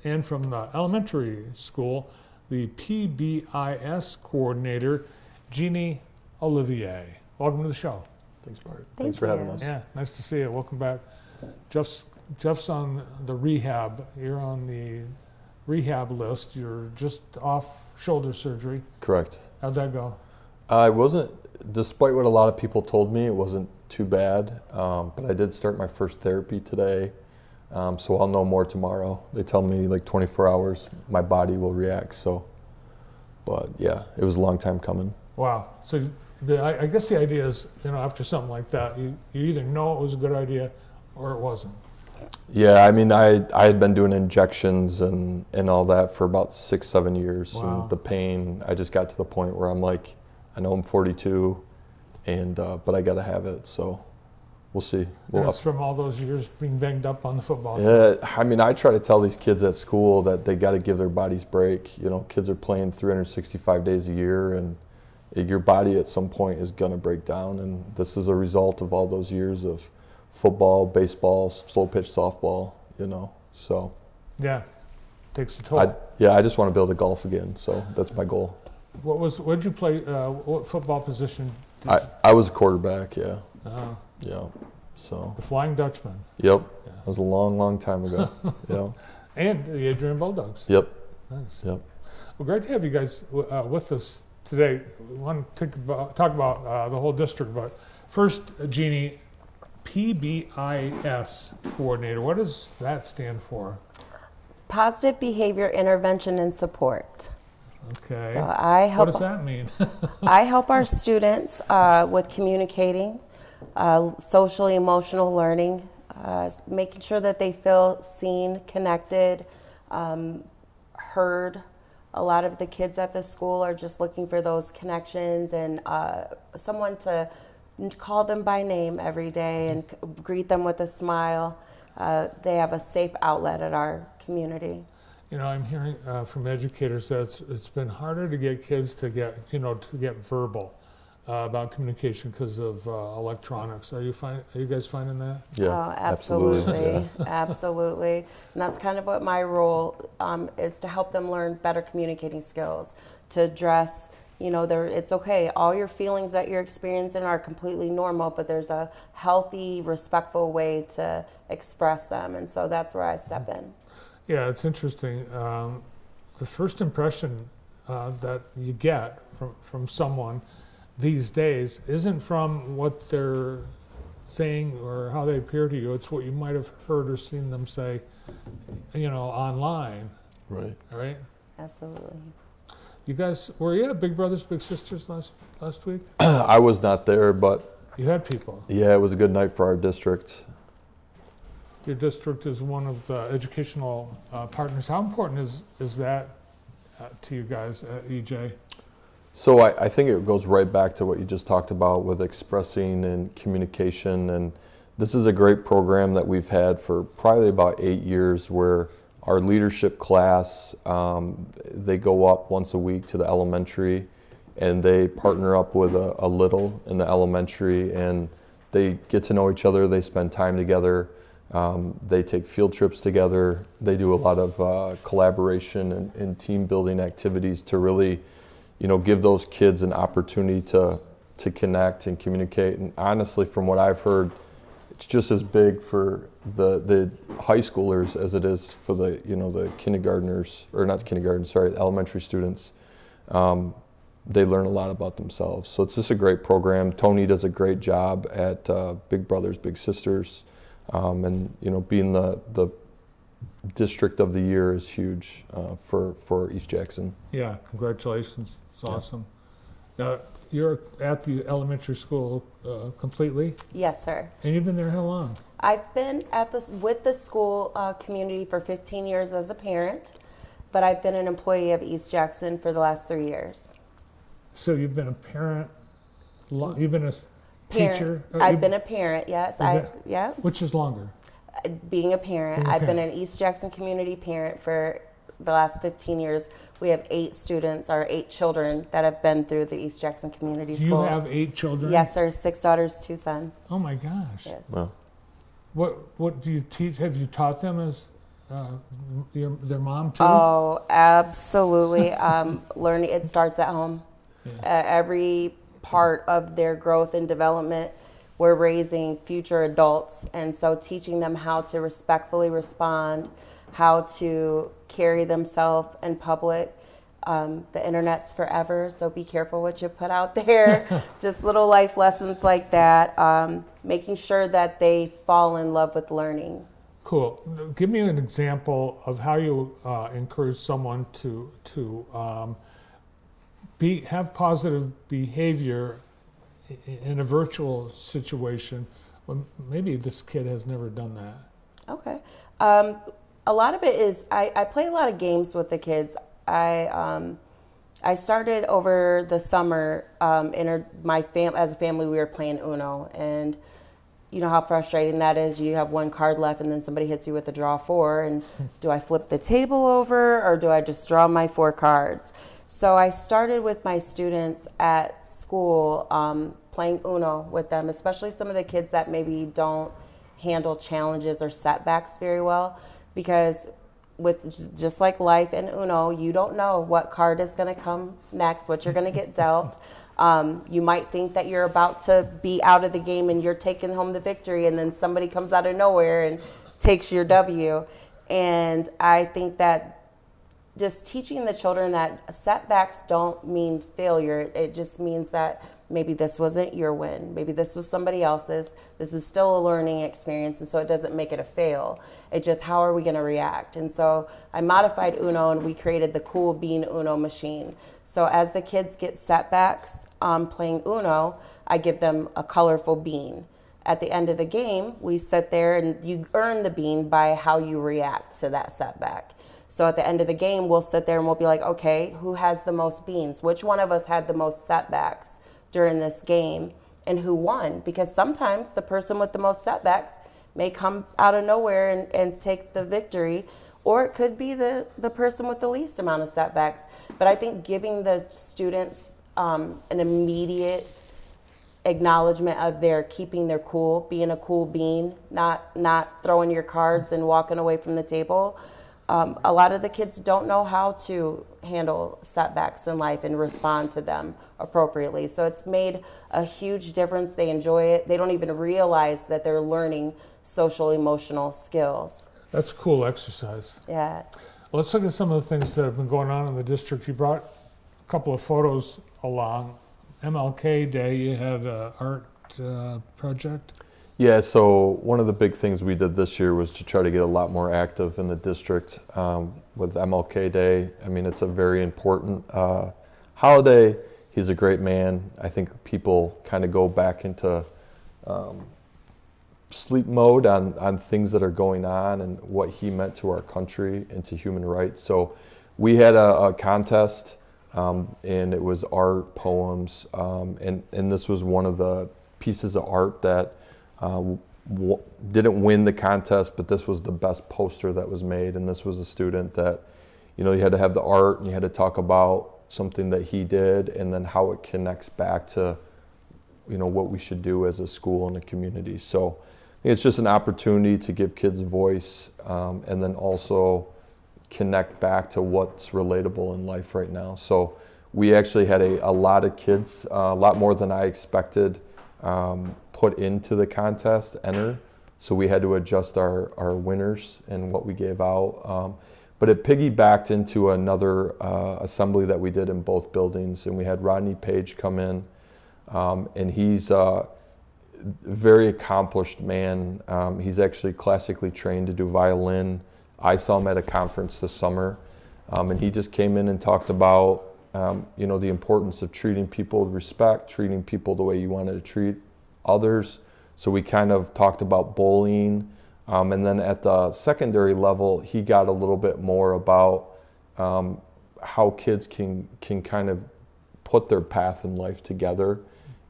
and from the elementary school, the PBIS coordinator, Jeanne, Olivier. Welcome to the show. Thanks, Bart. Thanks for having us. Yeah, nice to see you. Welcome back. Jeff's on the rehab. You're on the rehab list. You're just off shoulder surgery. Correct. How'd that go? I wasn't, despite what a lot of people told me, it wasn't too bad. But I did start my first therapy today. So I'll know more tomorrow. They tell me like 24 hours, my body will react. So, but yeah, it was a long time coming. Wow. So I guess the idea is, after something like that, you either know it was a good idea or it wasn't. Yeah, I mean, I had been doing injections and all that for about 6-7 years. Wow. And the pain, I just got to the point where I'm like, I know I'm 42, and but I got to have it. So we'll see. And it's from all those years being banged up on the football field. Yeah, I mean, I try to tell these kids at school that they got to give their bodies break. Kids are playing 365 days a year, and your body at some point is going to break down. And this is a result of all those years of football, baseball, slow pitch softball, so. Yeah, takes a toll. I just want to be able to golf again, so that's my goal. What did you play, what football position did you? I was a quarterback, yeah. Yeah, so. The Flying Dutchman. Yep, Yes. that was a long, long time ago, yeah. And the Adrian Bulldogs. Yep. Nice. Yep. Well, great to have you guys with us today. We want to talk about the whole district, but first, Jeanne, PBIS coordinator. What does that stand for? Positive Behavior Intervention and Support. Okay. So I help. What does that mean? I help our students with communicating, social emotional learning, making sure that they feel seen, connected, heard. A lot of the kids at the school are just looking for those connections and someone to call them by name every day and greet them with a smile. They have a safe outlet at our community. I'm hearing from educators that it's been harder to get kids to get verbal about communication because of electronics. Are you guys finding that? Yeah, oh, absolutely. Yeah. Absolutely. And that's kind of what my role is, to help them learn better communicating skills, to address, it's okay. All your feelings that you're experiencing are completely normal, but there's a healthy, respectful way to express them. And so that's where I step in. Yeah, it's interesting. The first impression that you get from someone these days isn't from what they're saying or how they appear to you. It's what you might have heard or seen them say, online. Right. Right? Absolutely. You guys, were you at Big Brothers Big Sisters last week? I was not there, but. You had people. Yeah, it was a good night for our district. Your district is one of the educational partners. How important is that to you guys at EJ? So I think it goes right back to what you just talked about with expressing and communication. And this is a great program that we've had for probably about 8 years, where our leadership class, they go up once a week to the elementary, and they partner up with a little in the elementary, and they get to know each other. They spend time together. They take field trips together. They do a lot of collaboration and team building activities to really, give those kids an opportunity to connect and communicate. And honestly, from what I've heard, it's just as big for the high schoolers as it is for the the kindergartners, or not kindergarten, sorry, elementary students. They learn a lot about themselves. So it's just a great program. Tony does a great job at Big Brothers Big Sisters. And being the district of the year is huge for East Jackson. Yeah, congratulations. It's awesome. Now, you're at the elementary school completely? Yes, sir. And you've been there how long? I've been with the school community for 15 years as a parent, but I've been an employee of East Jackson for the last 3 years. So you've been a parent, you've been a teacher? I've been a parent, yes. Yeah. Which is longer? Being a parent. I've been an East Jackson community parent for the last 15 years. We have 8 students, or 8 children, that have been through the East Jackson Community Schools. You have 8 children? Yes, sir. 6 daughters, 2 sons. Oh my gosh. Yes. Wow. What do you teach? Have you taught them as their mom too? Oh, absolutely. Learning, it starts at home. Every part of their growth and development, we're raising future adults. And so teaching them how to respectfully respond, how to carry themselves in public. The internet's forever, so be careful what you put out there. Just little life lessons like that. Making sure that they fall in love with learning. Cool. Give me an example of how you encourage someone to have positive behavior in a virtual situation when maybe this kid has never done that. Okay. A lot of it is I play a lot of games with the kids. I started over the summer as a family we were playing Uno, and you know how frustrating that is. You have one card left and then somebody hits you with a draw 4, and do I flip the table over or do I just draw my 4 cards? So I started with my students at school playing Uno with them, especially some of the kids that maybe don't handle challenges or setbacks very well, because with just like life and Uno, you don't know what card is going to come next, what you're going to get dealt. You might think that you're about to be out of the game and you're taking home the victory, and then somebody comes out of nowhere and takes your W. And I think that just teaching the children that setbacks don't mean failure. It just means that maybe this wasn't your win. Maybe this was somebody else's. This is still a learning experience, and so it doesn't make it a fail. It just, how are we going to react? And so I modified Uno, and we created the Cool Bean Uno machine. So as the kids get setbacks playing Uno, I give them a colorful bean. At the end of the game, we sit there, and you earn the bean by how you react to that setback. So at the end of the game, we'll sit there and we'll be like, okay, who has the most beans? Which one of us had the most setbacks during this game, and who won? Because sometimes the person with the most setbacks may come out of nowhere and take the victory, or it could be the person with the least amount of setbacks. But I think giving the students an immediate acknowledgement of their keeping their cool, being a cool bean, not throwing your cards and walking away from the table. A lot of the kids don't know how to handle setbacks in life and respond to them appropriately. So it's made a huge difference. They enjoy it. They don't even realize that they're learning social emotional skills. That's a cool exercise. Yes. Well, let's look at some of the things that have been going on in the district. You brought a couple of photos along. MLK Day, you had an art project. Yeah, so one of the big things we did this year was to try to get a lot more active in the district with MLK Day. I mean, it's a very important holiday. He's a great man. I think people kind of go back into sleep mode on things that are going on and what he meant to our country and to human rights. So we had a contest, and it was art, poems, and this was one of the pieces of art that didn't win the contest, but this was the best poster that was made. And this was a student that, you know, you had to have the art and you had to talk about something that he did and then how it connects back to, you know, what we should do as a school and a community. So it's just an opportunity to give kids a voice, and then also connect back to what's relatable in life right now. So we actually had a lot of kids, a lot more than I expected, put into the contest, enter. So we had to adjust our winners and what we gave out. But it piggybacked into another assembly that we did in both buildings. And we had Rodney Page come in, and he's a very accomplished man. He's actually classically trained to do violin. I saw him at a conference this summer, and he just came in and talked about you know, the importance of treating people with respect, treating people the way you wanted to treat others. So we kind of talked about bullying. And then at the secondary level, he got a little bit more about how kids can kind of put their path in life together,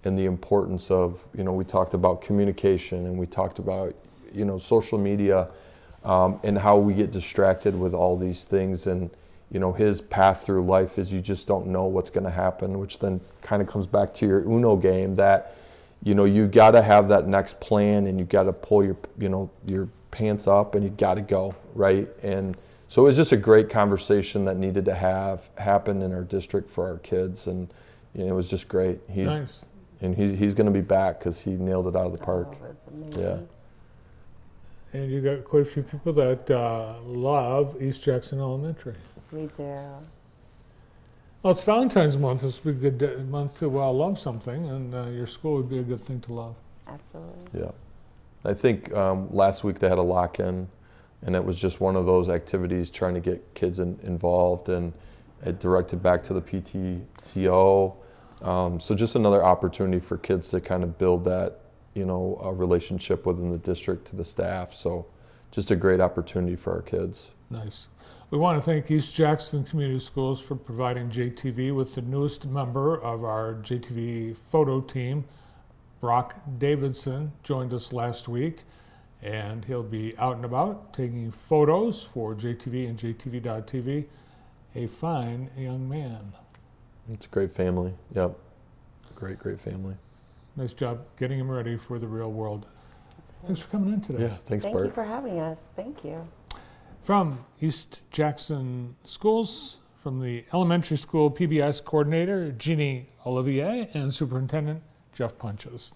and the importance of, you know, we talked about communication, and we talked about, you know, social media, and how we get distracted with all these things. And you know, his path through life is you just don't know what's going to happen, which then kind of comes back to your Uno game, that, you know, you got to have that next plan, and you got to pull your, you know, your pants up and you got to go, right? And so it was just a great conversation that needed to happen in our district for our kids, and it was just great. Nice. And he's going to be back because he nailed it out of the park. Oh, it was amazing. Yeah. And you got quite a few people that love East Jackson Elementary. We do. Well, it's Valentine's month. This would be a good month to love something, and your school would be a good thing to love. Absolutely. Yeah. I think last week they had a lock-in, and it was just one of those activities trying to get kids involved, and it directed back to the PTCO. So just another opportunity for kids to kind of build that, a relationship within the district to the staff. So just a great opportunity for our kids. Nice. We want to thank East Jackson Community Schools for providing JTV with the newest member of our JTV photo team. Brock Davidson joined us last week, and he'll be out and about taking photos for JTV and JTV.tv. A fine young man. It's a great family. Yep. Great family. Nice job getting him ready for the real world. Thanks for coming in today. Yeah, thanks, Thank Bart. you for having us. Thank you. From East Jackson Schools, from the elementary school PBS coordinator, Jeanne Olivier, and Superintendent Jeff Punches.